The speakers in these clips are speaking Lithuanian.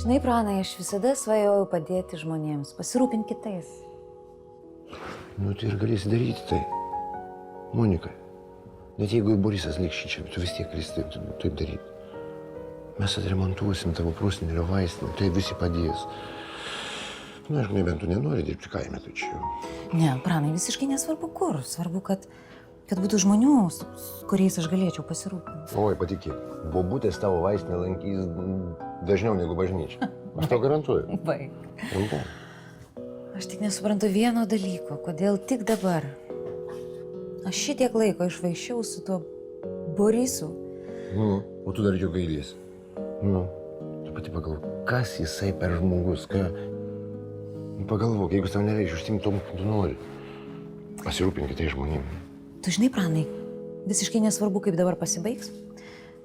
Žinai, Pranai, aš visada svajojau padėti žmonėms, pasirūpinti kitais. Nu, tai ir galėsi daryti tai. Monika, net jeigu ir Borisas liks šičia, tu vis tiek galėsi taip daryti. Mes atremontuosim tavo prosenelio vaistinę, tai visi padės. Na, aišku, nebent tu nenori dirbti kaime, tai čia jau. Ne, Pranai, visiškai nesvarbu kur. Svarbu, kad būtų žmonių, su kuriais aš galėčiau pasirūpinti. Oi, patikėk, bobutės tavo vaistinę lankys dažniau negu bažnyčia. Aš tau garantuoju. Baig. Rimtai. Aš tik nesuprantu vieno dalyko, kodėl tik dabar. Aš šitiek laiko išvaišiau su tuo Borisu. Nu, o tu dar jo gailiesi. Nu, tu pati pagalvok, kas jisai per žmogus, ką... Nu, pagalvok, jeigu tau nereikia užsiimti tom, ką tu nori. Pasirūpink kitais žmonėmis. Tu žinai, Pranai, visiškai nesvarbu, kaip dabar pasibaigs,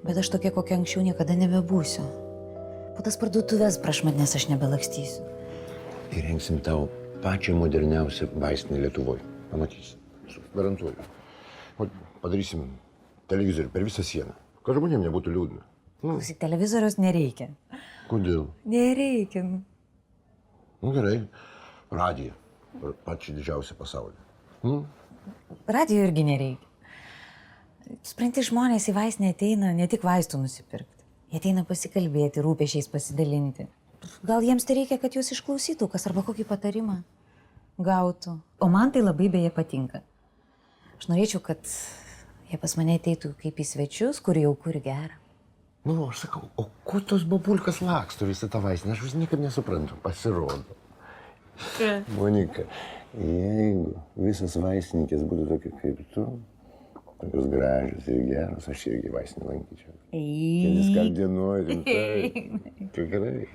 bet aš tokia, kokia anksčiau niekada nebebūsiu. Po tas parduotuvės prašmatnės aš nebelakstysiu. Įrengsim tau pačią moderniausią vaistinę Lietuvoje. Pamatysi. Garantuoju. O padarysim televizorių per visą sieną. Kad žmonėm nebūtų liūdna. Klausyk, televizoriaus nereikia. Kodėl? Nereikia. Nu gerai. Radiją. Pačią didžiausią pasaulyje. Radijo irgi nereikia. Supranti, žmonės į vaistinę ateina ne tik vaistų nusipirkti. Jie ateina pasikalbėti, rūpesčiais pasidalinti. Gal jiems tai reikia, kad jūs išklausytų kas arba kokį patarimą gautų. O man tai labai beje patinka. Aš norėčiau, kad jie pas mane ateitų kaip į svečius, kur jau kur gera. Nu, aš sakau, o ko tos babulkas laksto visą tą vaistinę? Aš vis niekaip nesuprantu. Pasirodo. Monika, jeigu visas vaistininkės būtų tokia kaip tu, tokios gražios ir geros, aš irgi vaistinę lankyčiau. Kelis kart dienoj, rimtai. Tikrai.